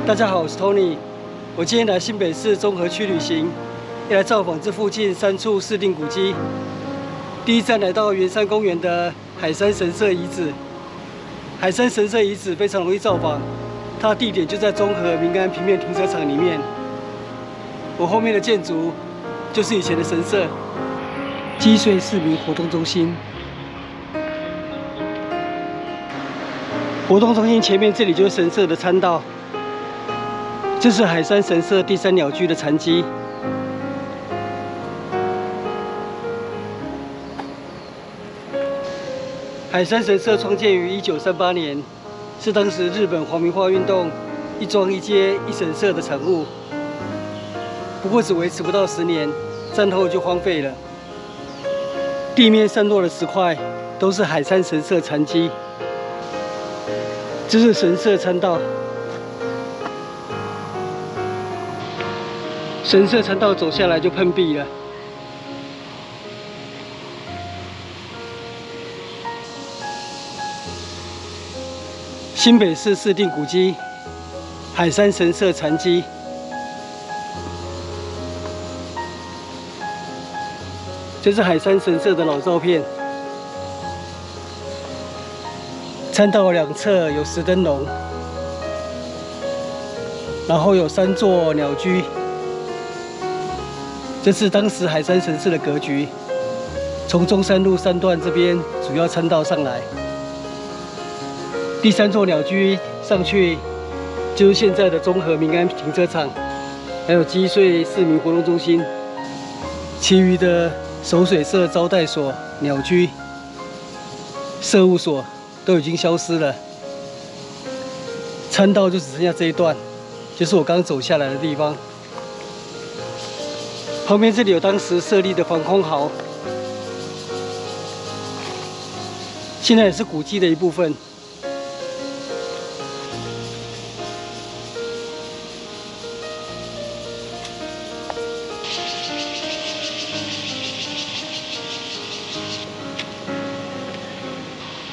大家好，我是 Tony。我今天来新北市中和区旅行，要来造访这附近3处市定古迹。第一站来到圆山公园的海山神社遗址。海山神社遗址非常容易造访，它的地点就在中和民安平面停车场里面。我后面的建筑就是以前的神社——基穗市民活动中心。活动中心前面这里就是神社的参道。 这是海山神社第3鸟居的残基。海山神社创建于1938年，是当时日本皇民化运动一庄一街一神社的产物。不过只维持不到10年，战后就荒废了。地面散落的石块都是海山神社残基。这是神社参道。 神社参道走下来就碰壁了。新北市市定古迹海山神社残基，这是海山神社的老照片。参道两侧有石灯笼，然后有3座鸟居。 这是当时海山神社的格局，从中山路3段这边主要参道上来，第3座鸟居上去就是现在的中和民安停车场，还有基穗市民活动中心，其余的守水社招待所、鸟居、社务所都已经消失了，参道就只剩下这一段，就是我刚走下来的地方。 旁边这里有当时设立的防空壕，现在也是古迹的一部分。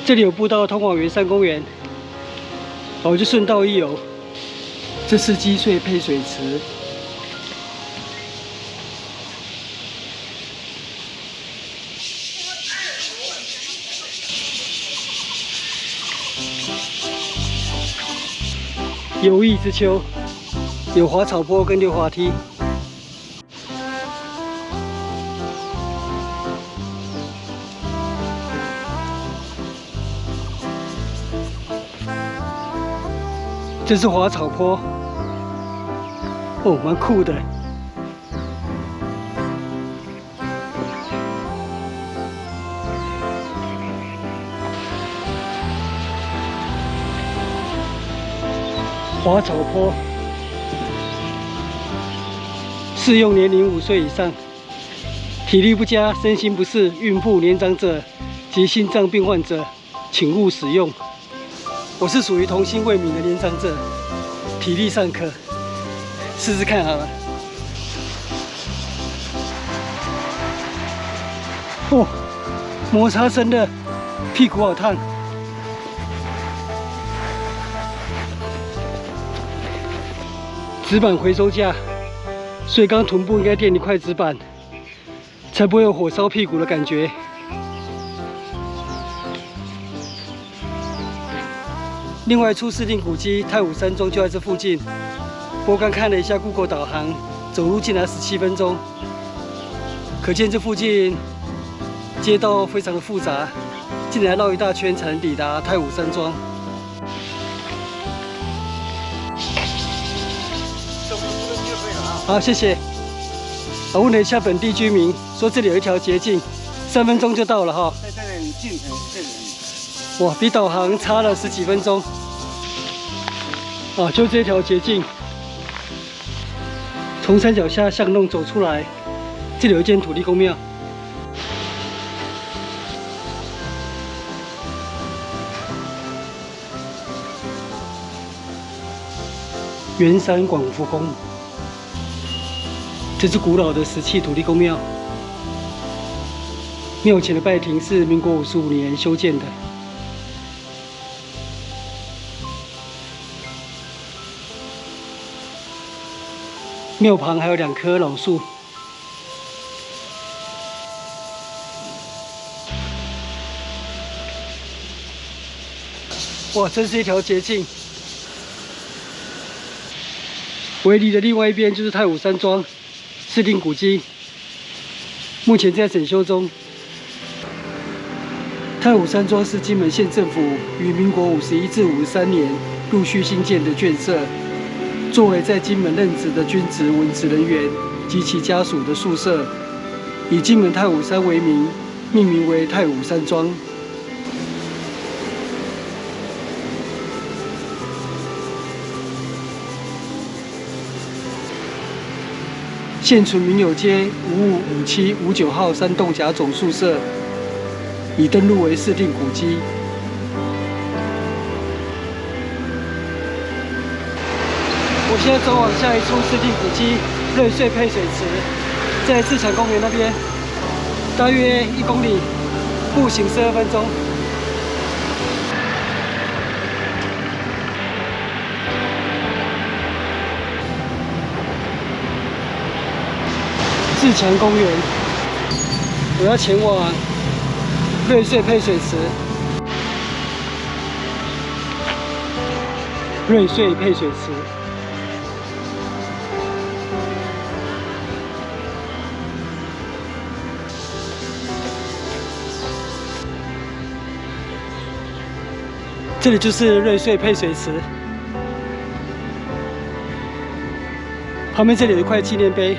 这里有步道通往圆山公园，我就顺道一游。这是基穗配水池。 游艺之丘，有滑草坡跟溜滑梯。这是滑草坡，哦，蛮酷的。滑草坡，适用年龄5岁以上，体力不佳、身心不适、孕妇、年长者及心脏病患者，请勿使用。我是属于童心未泯的年长者，体力尚可，试试看好了。哦，摩擦真的，屁股好烫。 纸板回收架，所以刚臀部应该垫一块纸板，才不会有火烧屁股的感觉。另外，出市定古迹太武山庄就在这附近。我刚看了一下 Google 导航，走路竟然17分钟，可见这附近街道非常的复杂，竟然要绕一大圈才能抵达太武山庄。 好，谢谢。我问了一下本地居民，说这里有一条捷径，3分钟就到了哈。在这里很近，这里。哇，比导航差了10几分钟。啊，就这条捷径，从山脚下巷弄走出来，这里有一间土地公庙。圆山广福宫。 这是古老的石砌土地公庙，庙前的拜亭是民国55年修建的。庙旁还有2棵老树。哇，真是一条捷径！围篱的另外一边就是太武山庄市定古迹，目前在整修中。太武山庄是金门县政府于民国51至53年陆续兴建的眷舍，作为在金门任职的军职文职人员及其家属的宿舍，以金门太武山为名，命名为太武山庄。现存民友街55、57、59号3栋甲种宿舍，已登录为市定古迹。我现在走往下一处市定古迹瑞穗配水池，在自强公园那边，大约1公里，步行12分钟。自强公园，我要前往瑞穗配水池。瑞穗配水池，这里就是瑞穗配水池。旁边这里有一块纪念碑。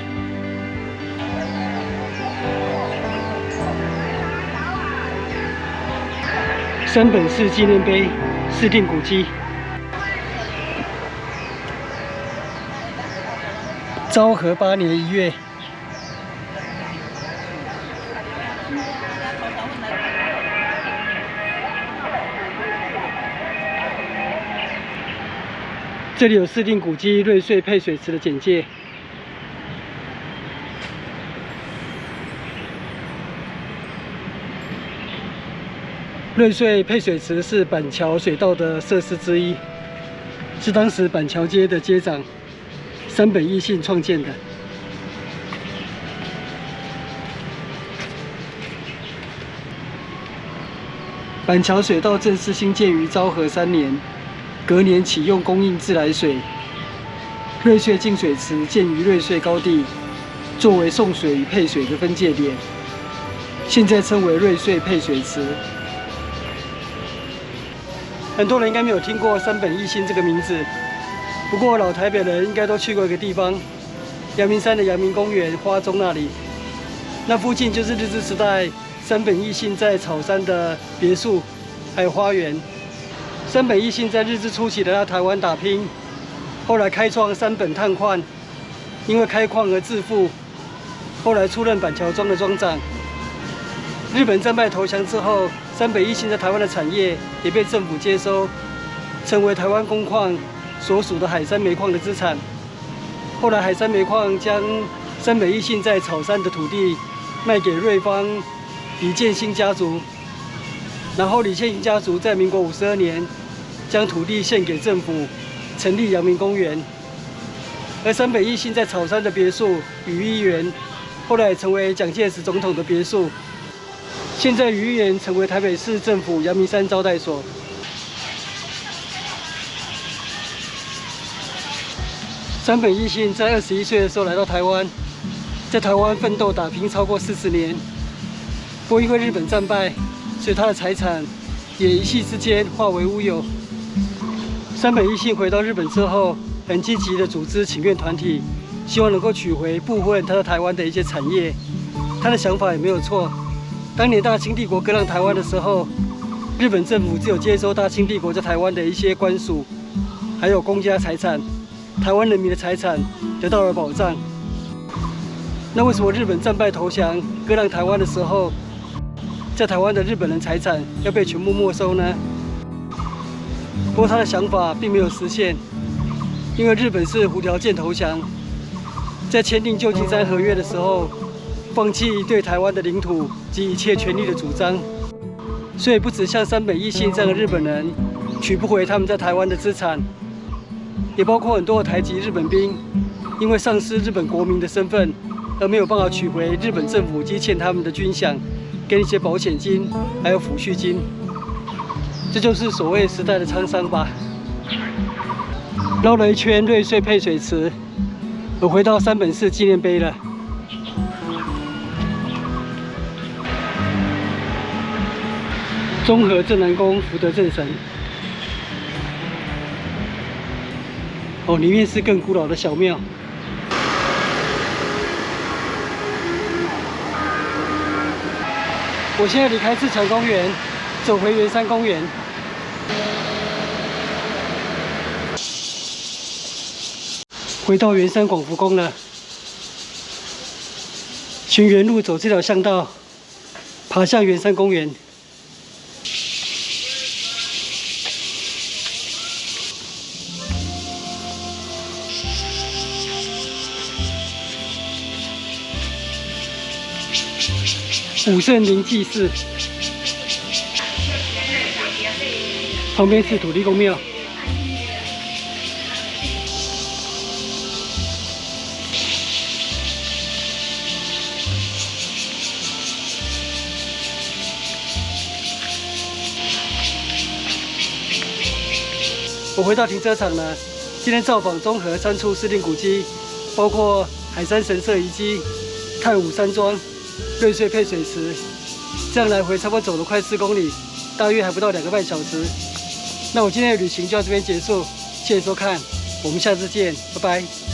山本市纪念碑，市定古迹。昭和8年1月，这里有市定古迹瑞穗配水池的简介。瑞穗配水池是板桥水道的设施之一，是当时板桥街的街长山本义信创建的。板桥水道正式兴建于昭和3年，隔年启用供应自来水。瑞穗净水池建于瑞穗高地，作为送水与配水的分界点，现在称为瑞穗配水池。很多人应该没有听过山本义信这个名字，不过老台北人应该都去过一个地方，阳明山的阳明公园花钟那里，那附近就是日治时代山本义信在草山的别墅，还有花园。山本义信在日治初期来到台湾打拼，后来开创山本炭矿，因为开矿而致富，后来出任板桥庄的庄长。日本战败投降之后，山本义信在台湾的产业也被政府接收，成为台湾工矿所属的海山煤矿的资产。后来海山煤矿将山本义信在草山的土地卖给瑞芳李建兴家族，然后李建兴家族在民国52年将土地献给政府，成立阳明公园。而山本义信在草山的别墅雨衣园，后来成为蒋介石总统的别墅。现在雨衣园成为台北市政府阳明山招待所。山本义信在21岁的时候来到台湾，在台湾奋斗打拼超过40年。不过因为日本战败，所以他的财产也一夕之间化为乌有。山本义信回到日本之后，很积极的组织请愿团体，希望能够取回部分他在台湾的一些产业。他的想法也没有错。当年大清帝国割让台湾的时候，日本政府只有接收大清帝国在台湾的一些官属，还有公家财产，台湾人民的财产得到了保障。那为什么日本战败投降割让台湾的时候，在台湾的日本人财产要被全部没收呢？不过他的想法并没有实现，因为日本是无条件投降，在签订旧金山合约的时候，放弃对台湾的领土及一切权利的主张，所以不止像山本义信这样的日本人取不回他们在台湾的资产，也包括很多的台籍日本兵因为丧失日本国民的身份，而没有办法取回日本政府积欠他们的军饷，跟一些保险金，还有抚恤金。这就是所谓时代的沧桑吧。绕了一圈瑞穗配水池，我回到山本市纪念碑了。中和镇南宫福德正神。哦，里面是更古老的小庙。我现在离开自强公园，走回圆山公园。回到圆山广福宫了。循原路走这条巷道，爬向圆山公园。武圣灵祭祀，旁边是土地公庙。我回到停车场了，今天造访中和3处司令古迹，包括海山神社遗迹、太武山庄、瑞穗配水池，这样来回差不多走了快4公里，大约还不到2个半小时。那我今天的旅行就到这边结束，谢谢收看，我们下次见，拜拜。